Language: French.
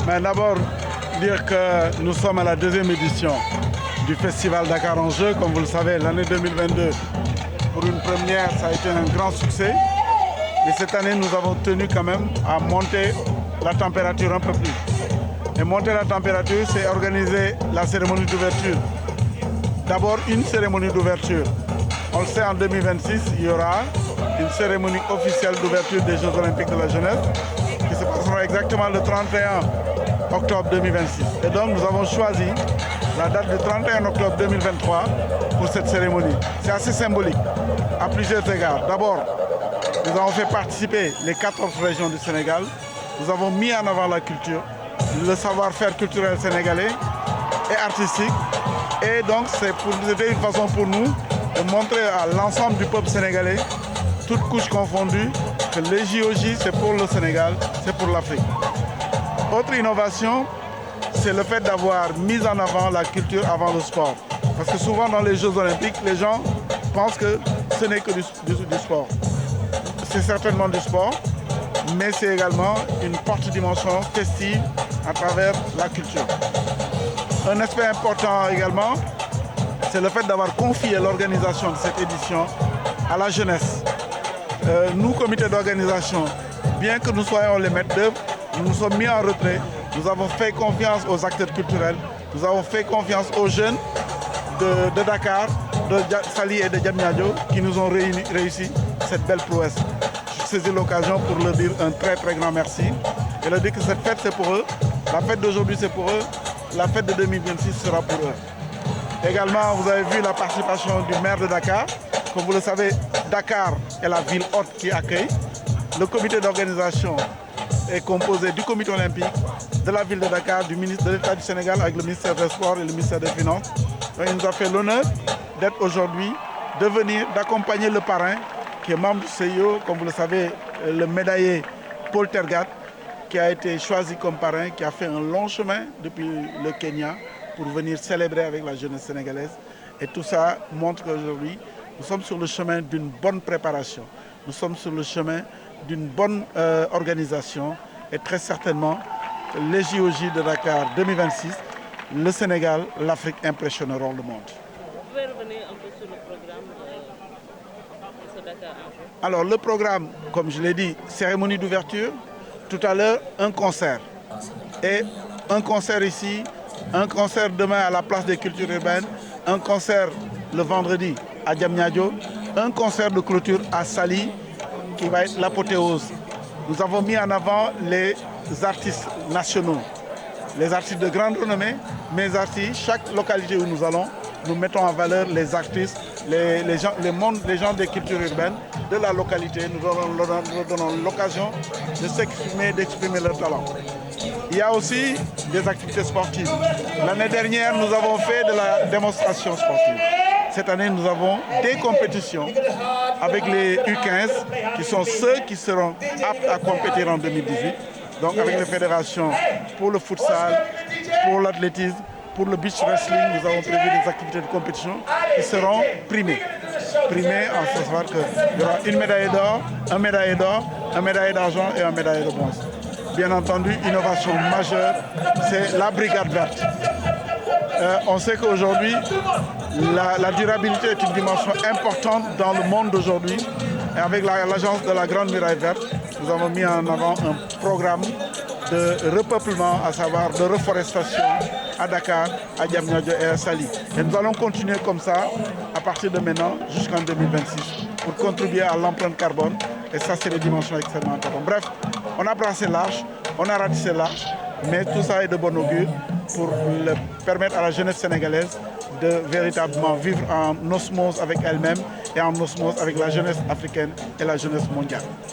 Mais d'abord, dire que nous sommes à la deuxième édition du Festival Dakar en Jeu. Comme vous le savez, l'année 2022, pour une première, ça a été un grand succès. Mais cette année, nous avons tenu quand même à monter la température un peu plus. Et monter la température, c'est organiser la cérémonie d'ouverture. D'abord, une cérémonie d'ouverture. On le sait, en 2026, il y aura une cérémonie officielle d'ouverture des Jeux Olympiques de la jeunesse qui se passera exactement le 31 octobre 2026. Et donc, nous avons choisi la date du 31 octobre 2023 pour cette cérémonie. C'est assez symbolique à plusieurs égards. D'abord, nous avons fait participer les 14 régions du Sénégal. Nous avons mis en avant la culture, le savoir-faire culturel sénégalais et artistique. Et donc, c'était une façon pour nous de montrer à l'ensemble du peuple sénégalais, toutes couches confondues, que les JOJ, c'est pour le Sénégal, c'est pour l'Afrique. Autre innovation, c'est le fait d'avoir mis en avant la culture avant le sport. Parce que souvent dans les Jeux Olympiques, les gens pensent que ce n'est que du sport. C'est certainement du sport, mais c'est également une forte dimension festive à travers la culture. Un aspect important également, c'est le fait d'avoir confié l'organisation de cette édition à la jeunesse. Nous, comité d'organisation, bien que nous soyons les maîtres d'œuvre, nous nous sommes mis en retrait. Nous avons fait confiance aux acteurs culturels, nous avons fait confiance aux jeunes de Dakar, de Saly et de Diamniadio qui nous ont réussi cette belle prouesse. Je saisis l'occasion pour leur dire un très très grand merci et leur dire que cette fête c'est pour eux, la fête d'aujourd'hui c'est pour eux, la fête de 2026 sera pour eux. Également, vous avez vu la participation du maire de Dakar. Comme vous le savez, Dakar est la ville hôte qui accueille. Le comité d'organisation est composé du comité olympique, de la ville de Dakar, du ministre de l'État du Sénégal avec le ministère des Sports et le ministère des Finances. Donc, il nous a fait l'honneur d'être aujourd'hui, de venir, d'accompagner le parrain qui est membre du CIO, comme vous le savez, le médaillé Paul Tergat, qui a été choisi comme parrain, qui a fait un long chemin depuis le Kenya pour venir célébrer avec la jeunesse sénégalaise. Et tout ça montre qu'aujourd'hui, nous sommes sur le chemin d'une bonne préparation. Nous sommes sur le chemin d'une bonne organisation. Et très certainement, les JOJ de Dakar 2026, le Sénégal, l'Afrique impressionneront le monde. Vous pouvez revenir un peu sur le programme de ce Dakar en Jeu? Alors, le programme, comme je l'ai dit, cérémonie d'ouverture. Tout à l'heure, un concert. Et un concert ici, un concert demain à la place des cultures urbaines, un concert le vendredi à Diamniadio, un concert de clôture à Saly qui va être l'apothéose. Nous avons mis en avant les artistes nationaux, les artistes de grande renommée, mes artistes, chaque localité où nous allons, nous mettons en valeur les artistes, les gens des cultures urbaines de la localité. Nous leur donnons l'occasion de s'exprimer, d'exprimer leur talent. Il y a aussi des activités sportives. L'année dernière, nous avons fait de la démonstration sportive. Cette année, nous avons des compétitions avec les U15, qui sont ceux qui seront aptes à compétir en 2018. Donc avec les fédérations pour le futsal, pour l'athlétisme, pour le beach wrestling, nous avons prévu des activités de compétition qui seront primées. Primées en savoir qu'il y aura une médaille d'or, un médaille d'or, un médaille d'argent et un médaille de bronze. Bien entendu, innovation majeure, c'est la brigade verte. On sait qu'aujourd'hui, la durabilité est une dimension importante dans le monde d'aujourd'hui. Et avec l'agence de la Grande Muraille Verte, nous avons mis en avant un programme de repeuplement, à savoir de reforestation à Dakar, à Diamniadio et à Saly. Et nous allons continuer comme ça à partir de maintenant jusqu'en 2026 pour contribuer à l'empreinte carbone. Et ça, c'est des dimensions extrêmement importantes. Bref, on a brassé large, on a ratissé large, mais tout ça est de bon augure pour permettre à la jeunesse sénégalaise de véritablement vivre en osmose avec elle-même et en osmose avec la jeunesse africaine et la jeunesse mondiale.